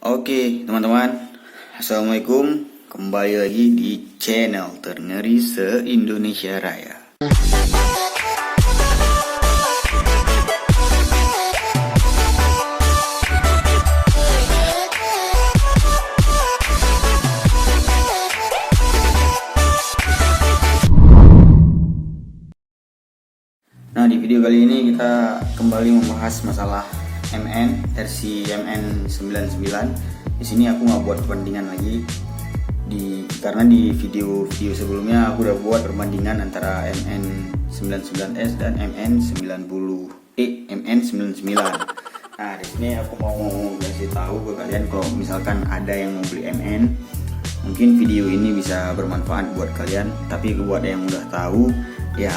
Oke teman-teman, Assalamualaikum. Kembali lagi di channel terngeri se-Indonesia Raya. Nah, di video kali ini kita kembali membahas masalah MN versi MN99. Di sini aku nggak buat perbandingan lagi karena di video sebelumnya aku udah buat perbandingan antara MN99S dan MN99. Nah, di sini aku mau kasih tahu ke kalian kalau misalkan ada yang mau beli MN, mungkin video ini bisa bermanfaat buat kalian. Tapi buat yang udah tahu ya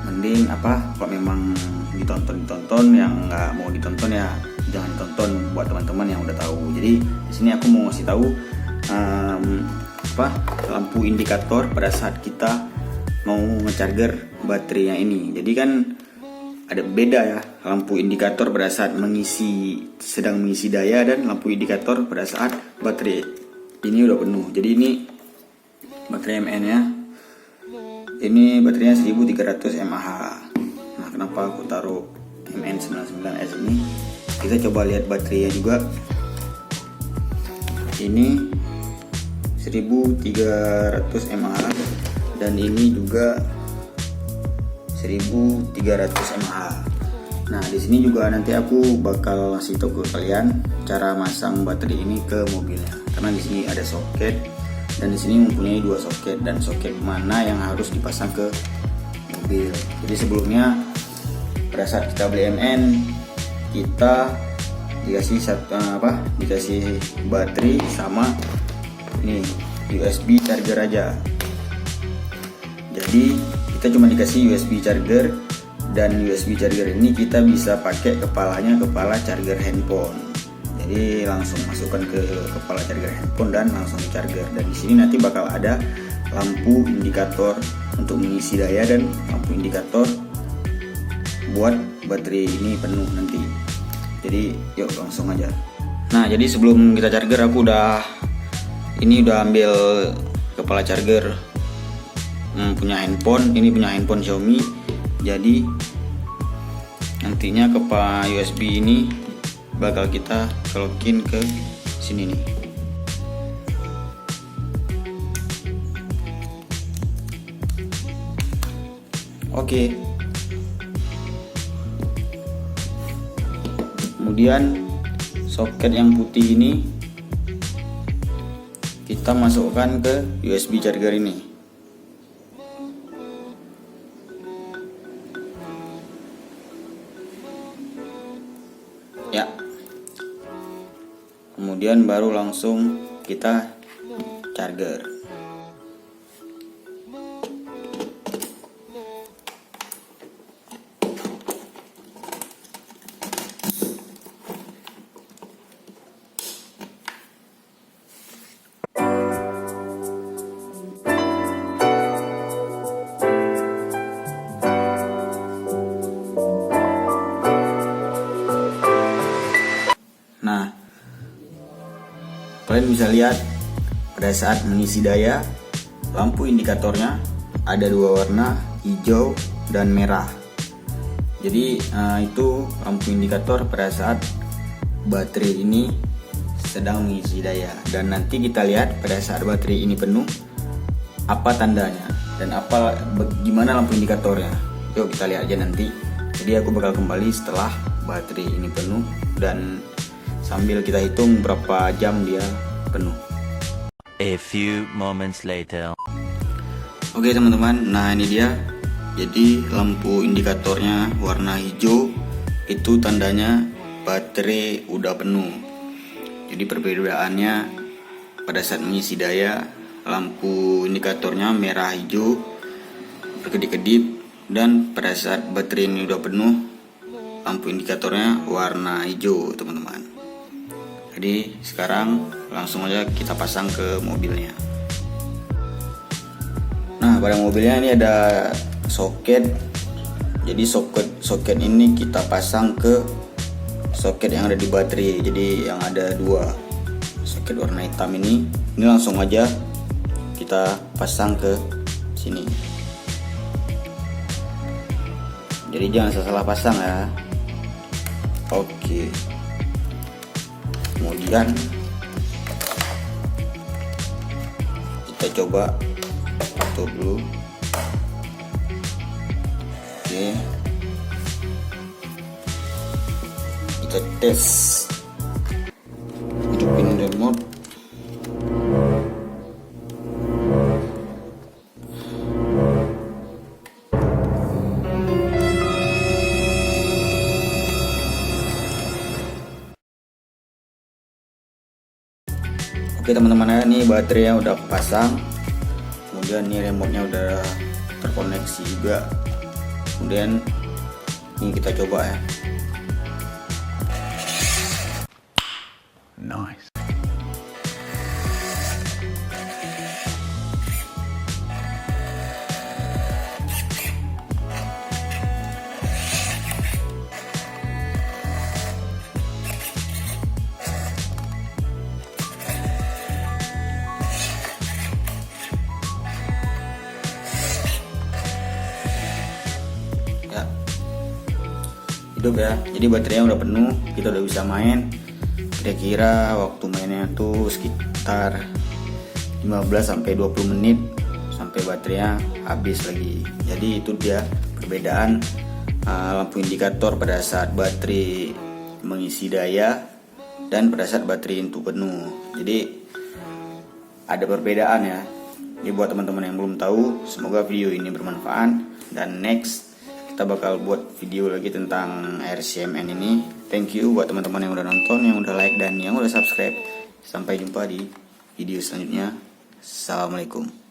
mending kalau memang ditonton, yang nggak mau ditonton ya jangan ditonton buat teman-teman yang udah tahu. Jadi di sini aku mau ngasih tahu lampu indikator pada saat kita mau ngecharger baterainya ini. Jadi kan ada beda ya, lampu indikator pada saat sedang mengisi daya dan lampu indikator pada saat baterai ini udah penuh. Jadi ini baterai MN ya. Ini baterainya 1300 mAh. Nah, kenapa aku taruh MN99S ini? Kita coba lihat baterainya juga. Ini 1300 mAh dan ini juga 1300 mAh. Nah, di sini juga nanti aku bakal kasih tahu ke kalian cara masang baterai ini ke mobilnya. Karena di sini ada soket dan di sini mempunyai dua soket, dan soket mana yang harus dipasang ke mobil. Jadi sebelumnya pada saat kita beli MN, kita dikasih baterai sama ini USB charger aja. Jadi kita cuma dikasih USB charger, dan USB charger ini kita bisa pakai kepala charger handphone. Jadi langsung masukkan ke kepala charger handphone dan langsung charger. Dan di sini nanti bakal ada lampu indikator untuk mengisi daya dan lampu indikator buat baterai ini penuh nanti. Jadi yuk langsung aja. Nah, jadi sebelum kita charger aku udah ambil kepala charger punya handphone. Ini punya handphone Xiaomi. Jadi nantinya kepala USB ini bakal kita colokin ke sini nih. Oke. Kemudian soket yang putih ini kita masukkan ke USB charger ini. Ya. Kemudian baru langsung kita charger. Nah, kalian bisa lihat pada saat mengisi daya, lampu indikatornya ada dua warna, hijau dan merah. Jadi itu lampu indikator pada saat baterai ini sedang mengisi daya. Dan nanti kita lihat pada saat baterai ini penuh apa tandanya dan gimana lampu indikatornya. Yuk kita lihat aja nanti. Jadi aku bakal kembali setelah baterai ini penuh dan sambil kita hitung berapa jam dia penuh. A few moments later. Oke teman-teman, nah ini dia. Jadi lampu indikatornya warna hijau, itu tandanya baterai udah penuh. Jadi perbedaannya pada saat mengisi daya, lampu indikatornya merah hijau berkedip-kedip, dan pada saat baterai ini udah penuh, lampu indikatornya warna hijau teman-teman. Jadi sekarang langsung aja kita pasang ke mobilnya. Nah, pada mobilnya ini ada soket. Jadi soket ini kita pasang ke soket yang ada di baterai. Jadi yang ada dua. soket warna hitam ini langsung aja kita pasang ke sini. Jadi jangan salah pasang ya. Oke. Kemudian kita coba tutup dulu. Oke. Kita tes. Hidupin remote. Oke teman-teman ya, ini baterainya udah pasang, kemudian ini remote-nya udah terkoneksi juga. Kemudian ini kita coba ya. Nice. Ya, hidup ya. Jadi baterainya udah penuh, kita udah bisa main. Kira-kira waktu mainnya tuh sekitar 15-20 menit sampai baterainya habis lagi. Jadi itu dia perbedaan lampu indikator pada saat baterai mengisi daya dan pada saat baterai itu penuh. Jadi ada perbedaan ya. Jadi buat teman-teman yang belum tahu, semoga video ini bermanfaat, dan next kita bakal buat video lagi tentang RCMN ini. Thank you buat teman-teman yang udah nonton, yang udah like, dan yang udah subscribe. Sampai jumpa di video selanjutnya. Assalamualaikum.